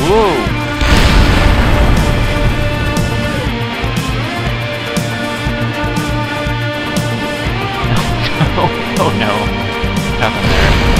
Whoa! Oh no. What happened there?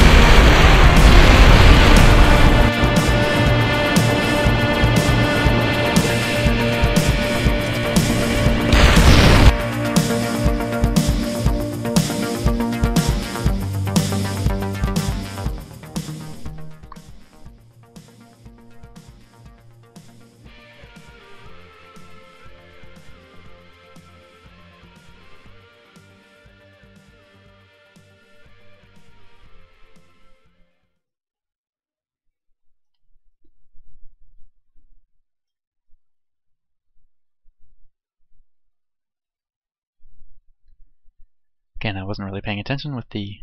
Again, I wasn't really paying attention with the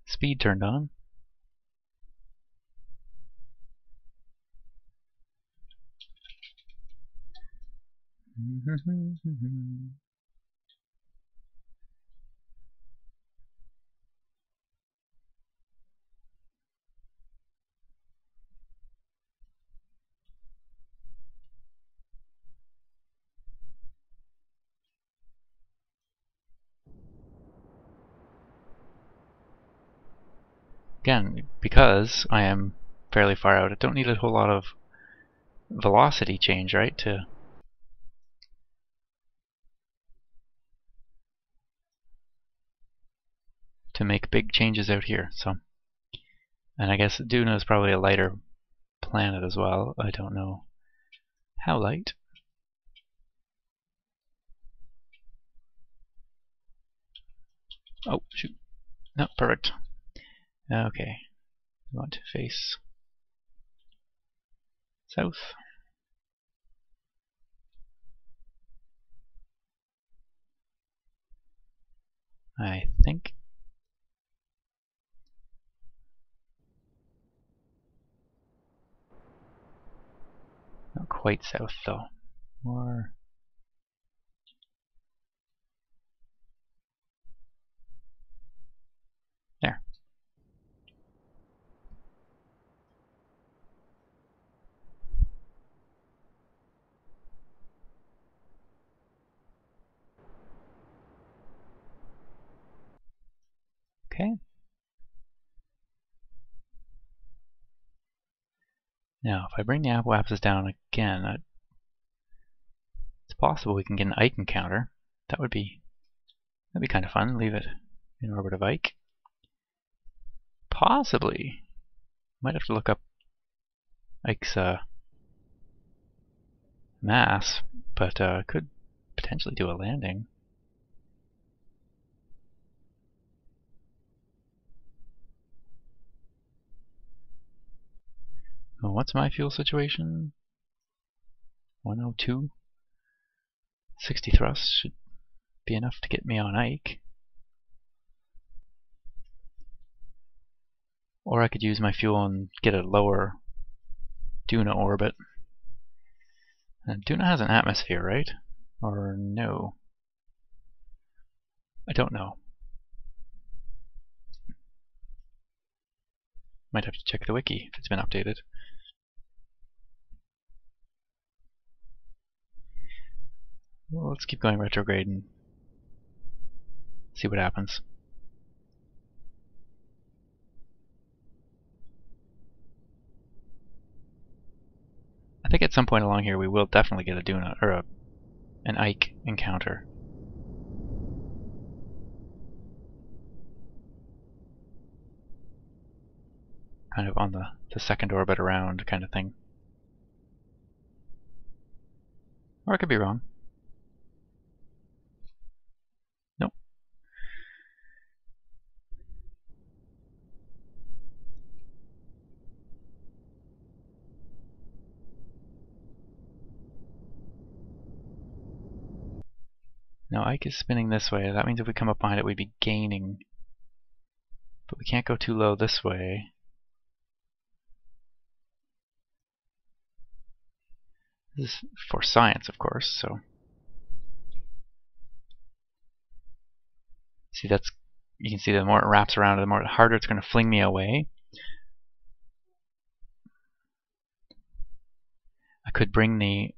speed turned on. Again, because I am fairly far out, I don't need a whole lot of velocity change, right, to make big changes out here. So, and I guess Duna is probably a lighter planet as well. I don't know how light. Oh, shoot. No, perfect. Okay. We want to face south. I think. Not quite south though. More. There. Okay. Now, if I bring the apoapsis down again, it's possible we can get an Ike encounter. That'd be kind of fun. Leave it in orbit of Ike. Possibly. Might have to look up Ike's mass, but could potentially do a landing. Oh, what's my fuel situation? 102. 60 thrusts should be enough to get me on Ike. Or I could use my fuel and get a lower Duna orbit. And Duna has an atmosphere, right? Or no? I don't know. Might have to check the wiki if it's been updated. Well, let's keep going retrograde and see what happens. I think at some point along here we will definitely get a Duna or an Ike encounter. Kind of on the second orbit around kind of thing. Or I could be wrong. Nope. No, Ike is spinning this way. That means if we come up behind it, we'd be gaining. But we can't go too low this way. This is for science, of course, so. See, you can see the more it wraps around, the more harder it's going to fling me away. could bring the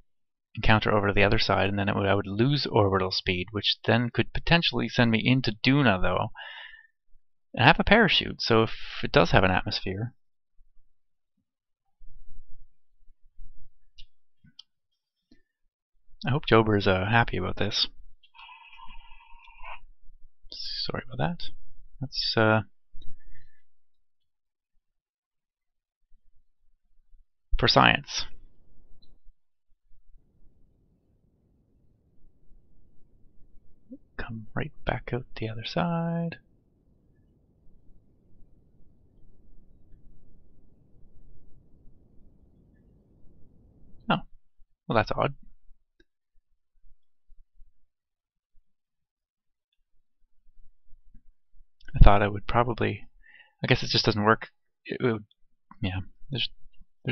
encounter over to the other side, and then I would lose orbital speed, which then could potentially send me into Duna, though. And I have a parachute, so if it does have an atmosphere... I hope Jober's happy about this. Sorry about that. That's for science. Come right back out the other side. Oh, well that's odd. I thought I would probably... I guess it just doesn't work. It would, yeah, there's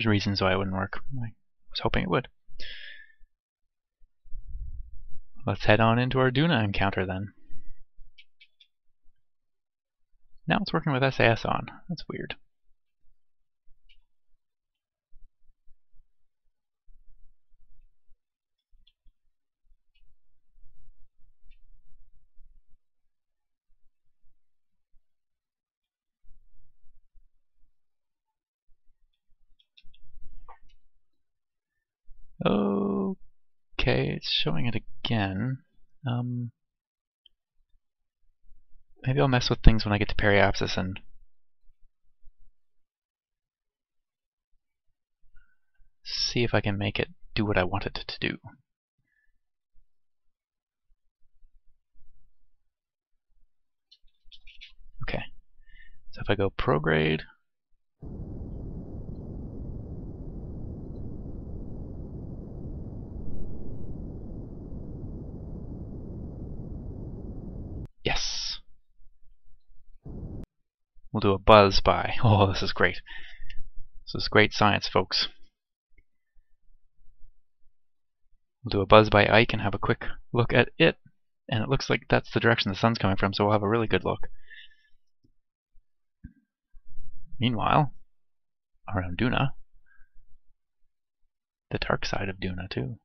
reasons why it wouldn't work. I was hoping it would. Let's head on into our Duna encounter then. Now it's working with SAS on. That's weird. Okay, it's showing it again. Maybe I'll mess with things when I get to periapsis and see if I can make it do what I want it to do. Okay, so if I go prograde, yes. We'll do a buzz by. Oh, this is great. This is great science, folks. We'll do a buzz by Ike and have a quick look at it. And it looks like that's the direction the sun's coming from, so we'll have a really good look. Meanwhile, around Duna, the dark side of Duna too.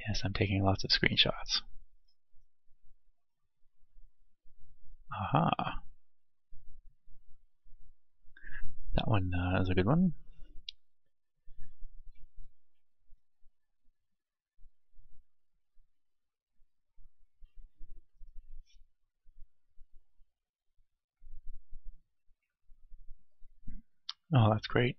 Yes, I'm taking lots of screenshots. Aha. That one is a good one. Oh, that's great.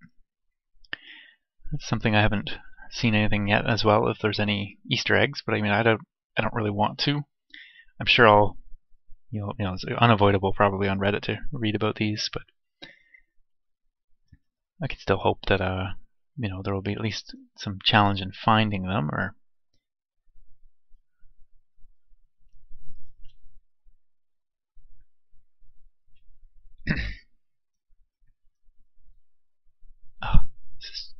That's something I haven't seen anything yet as well, if there's any Easter eggs, but I mean I don't really want to. I'm sure I'll it's unavoidable probably on Reddit to read about these, but I can still hope that there will be at least some challenge in finding them, or oh, this is...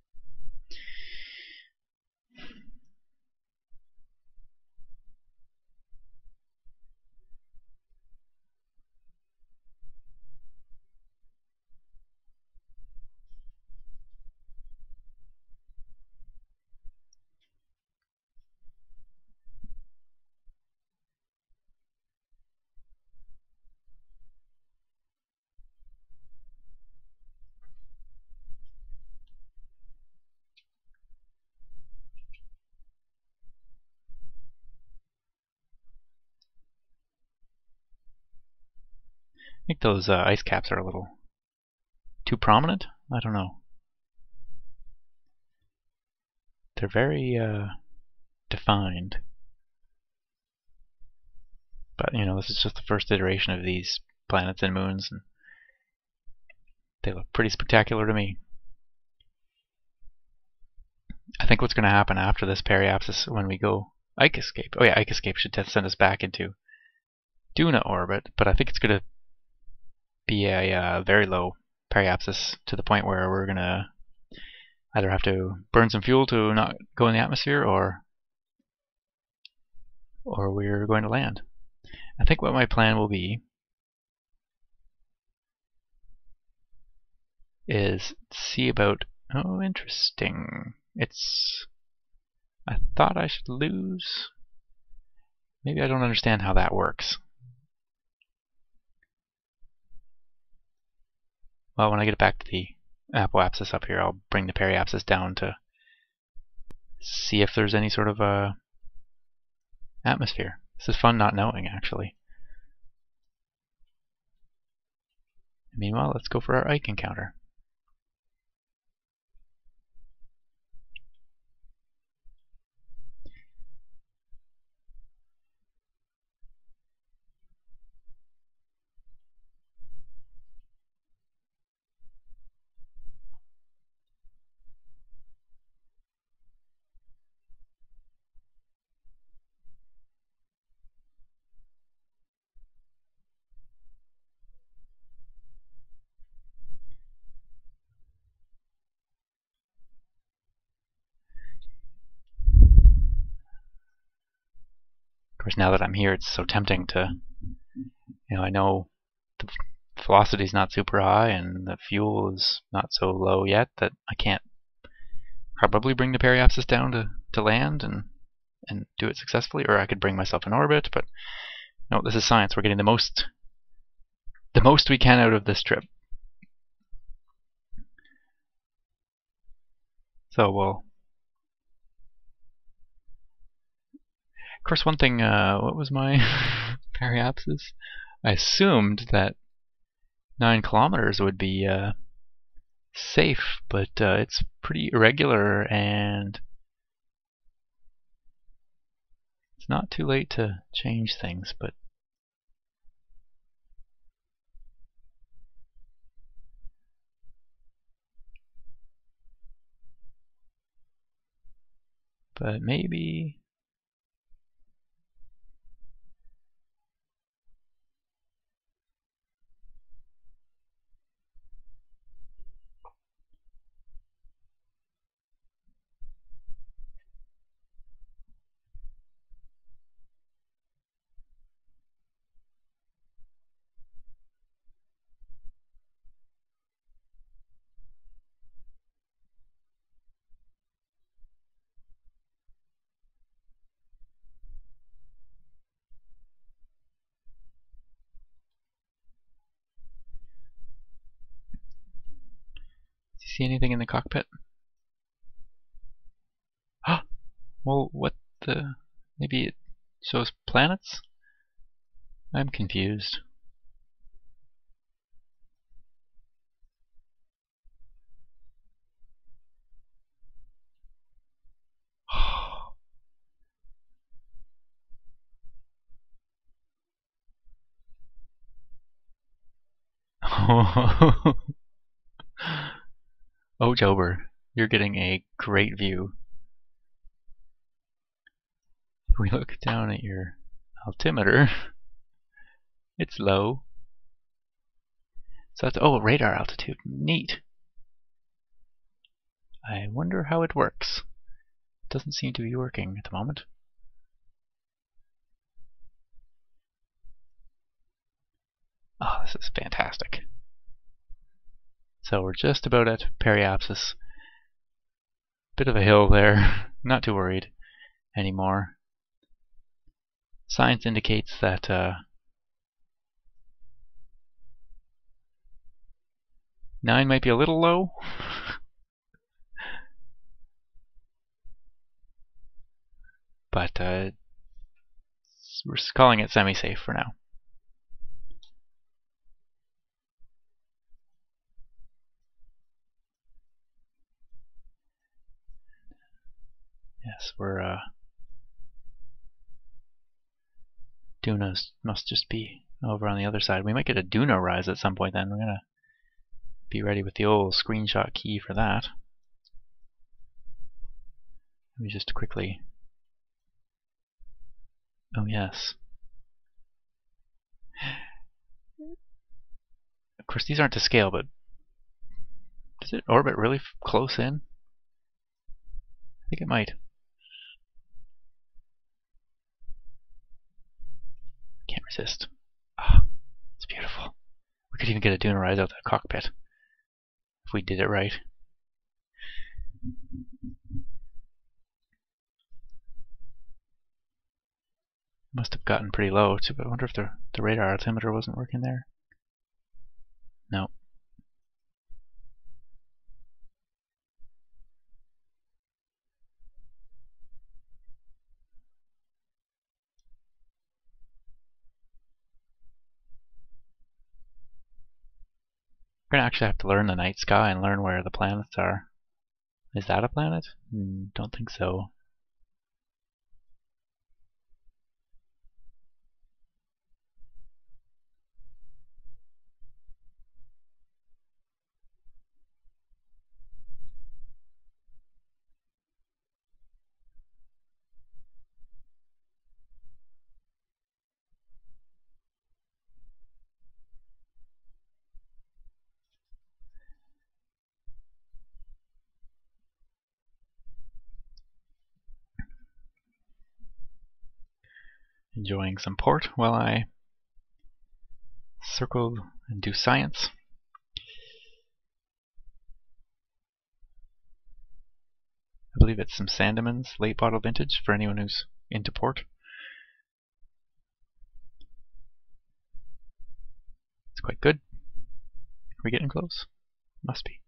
I think those ice caps are a little too prominent. I don't know. They're very defined. But this is just the first iteration of these planets and moons, and they look pretty spectacular to me. I think what's going to happen after this periapsis when we go Ike Escape. Oh yeah, Ike Escape should send us back into Duna orbit, but I think it's going to be a very low periapsis to the point where we're going to either have to burn some fuel to not go in the atmosphere, or we're going to land. I think what my plan will be is see about... Oh, interesting. I thought I should lose. Maybe I don't understand how that works. Well, when I get back to the apoapsis up here, I'll bring the periapsis down to see if there's any sort of atmosphere. This is fun not knowing, actually. Meanwhile, let's go for our Ike encounter. Of course, now that I'm here, it's so tempting to, I know the velocity's not super high and the fuel is not so low yet that I can't probably bring the periapsis down to land and do it successfully, or I could bring myself in orbit, but no, this is science. We're getting the most we can out of this trip. So we'll... Of course, one thing, what was my periapsis? I assumed that 9 kilometers would be safe, but it's pretty irregular, and it's not too late to change things, but maybe... Do you see anything in the cockpit? Well, what the... Maybe it shows planets? I'm confused. Oh, Jober, you're getting a great view. If we look down at your altimeter, it's low. So that's, oh, radar altitude. Neat. I wonder how it works. It doesn't seem to be working at the moment. Oh, this is fantastic. So we're just about at periapsis. Bit of a hill there. Not too worried anymore. Science indicates that 9 might be a little low. But we're calling it semi-safe for now. Yes, we're Duna must just be over on the other side. We might get a Duna rise at some point then. We're gonna be ready with the old screenshot key for that. Let me just quickly... Oh yes. Of course these aren't to scale, but does it orbit really close in? I think it might. Can't resist. Ah, it's beautiful. We could even get a Duna rise out of the cockpit. if we did it right. Must have gotten pretty low too, but I wonder if the radar altimeter wasn't working there. No. We're gonna actually have to learn the night sky and learn where the planets are. Is that a planet? Don't think so. Enjoying some port while I circle and do science. I believe it's some Sandemann's late bottle vintage for anyone who's into port. It's quite good. Are we getting close? Must be.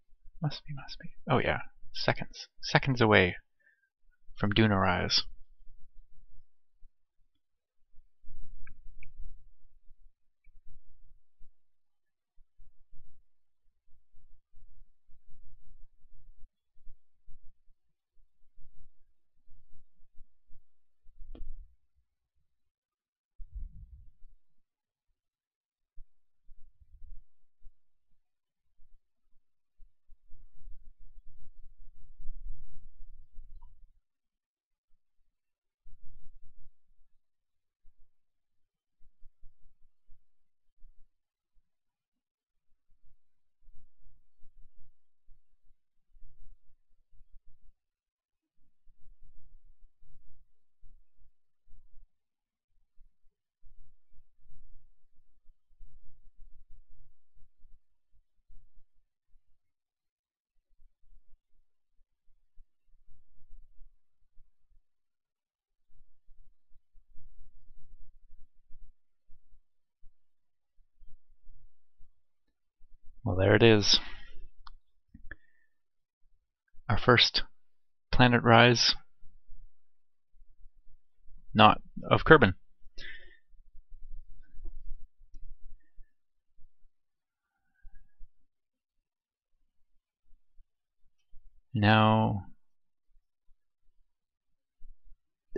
Must be, must be. Oh yeah. Seconds. Seconds away from Duna rise. Well, there it is. Our first planet rise, not of Kerbal. Now,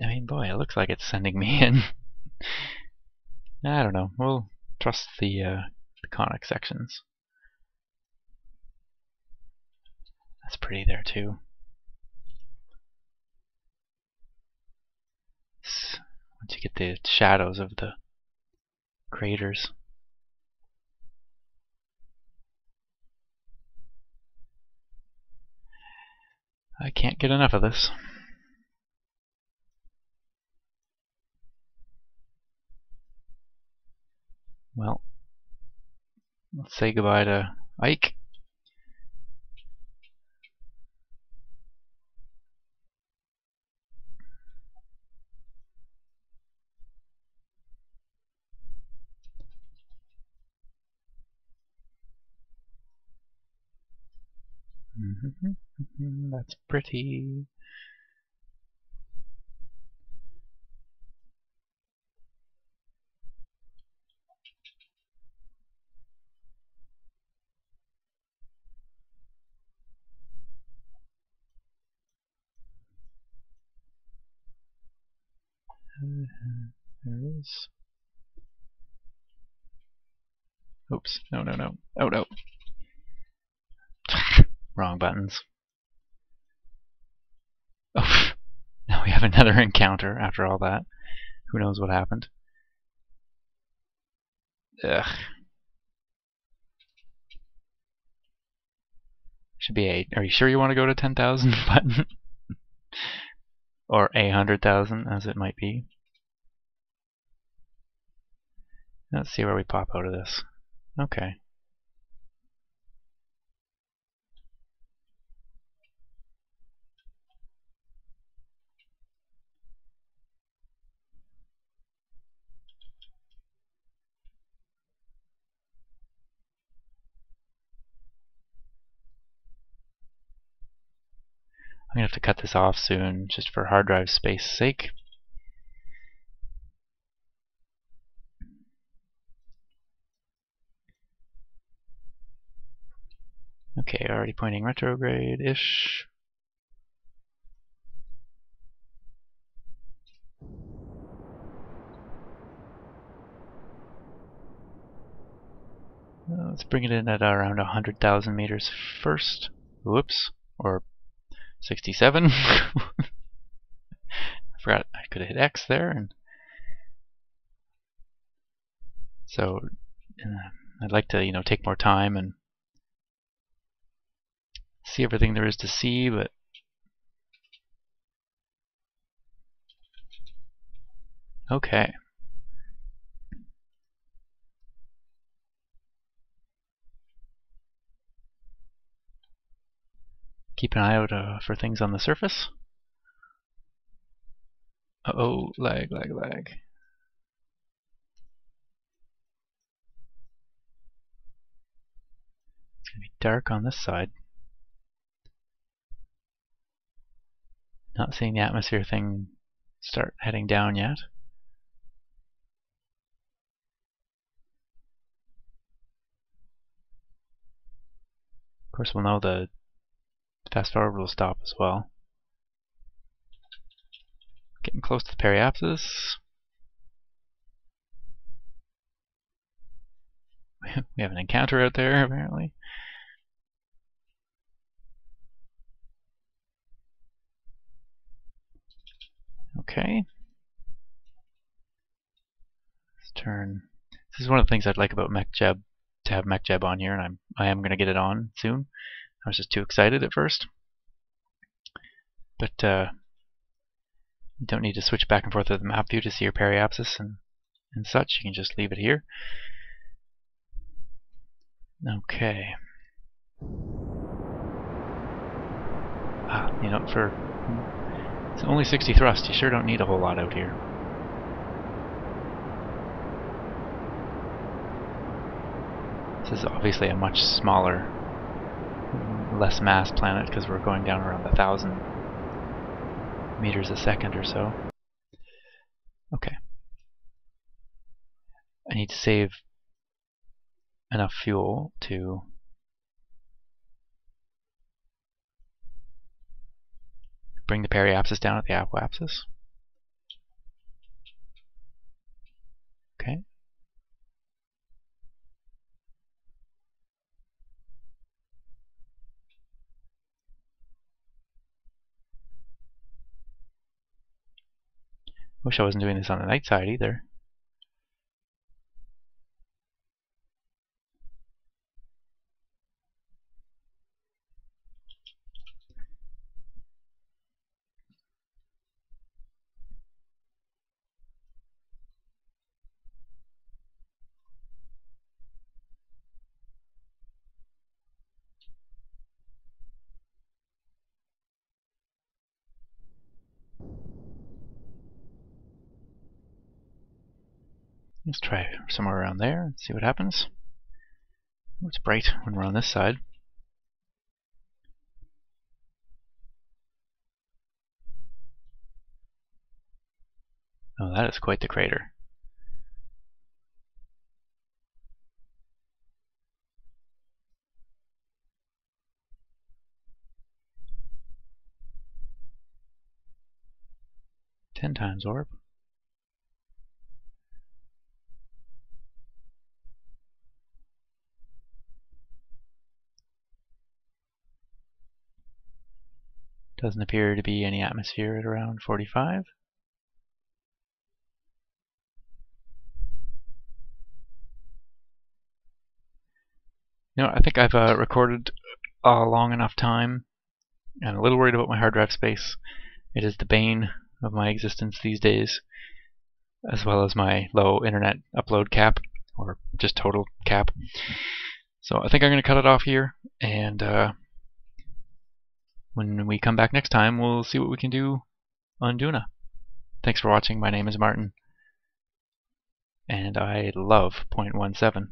I mean, boy, it looks like it's sending me in. I don't know. We'll trust the conic sections. That's pretty there too. Once you get the shadows of the craters. I can't get enough of this. Well, let's say goodbye to Ike. That's pretty. There it is. Oops. No, no, no. Oh, no. Wrong buttons. Oh, now we have another encounter after all that. Who knows what happened? Ugh. Should be a. Are you sure you want to go to 10,000 button? Or 100,000 as it might be. Let's see where we pop out of this. Okay. I'm gonna have to cut this off soon, just for hard drive space sake. Okay, already pointing retrograde-ish. Let's bring it in at around 100,000 meters first. Whoops. Or 67. I forgot I could have hit X there. And so I'd like to, take more time and see everything there is to see, but okay. Keep an eye out for things on the surface. Uh-oh, lag, lag, lag. It's going to be dark on this side. Not seeing the atmosphere thing start heading down yet. Of course, we'll know the fast forward will stop as well. Getting close to the periapsis. We have an encounter out there, apparently. Okay. Let's turn. This is one of the things I'd like about MechJeb, to have MechJeb on here, and I am going to get it on soon. I was just too excited at first. But you don't need to switch back and forth with the map view to see your periapsis and such. You can just leave it here. Okay. For it's only 60 thrust, you sure don't need a whole lot out here. This is obviously a much smaller, less mass planet because we're going down around 1,000 meters a second or so. Okay. I need to save enough fuel to bring the periapsis down at the apoapsis. Okay. Wish I wasn't doing this on the night side either. Let's try somewhere around there and see what happens. Oh, it's bright when we're on this side. Oh, that is quite the crater. Ten times orb. Doesn't appear to be any atmosphere at around 45. I think I've recorded a long enough time. I'm a little worried about my hard drive space. It is the bane of my existence these days, as well as my low internet upload cap, or just total cap. So I think I'm going to cut it off here, and when we come back next time, we'll see what we can do on Duna. Thanks for watching. My name is Martin, and I love 0.17.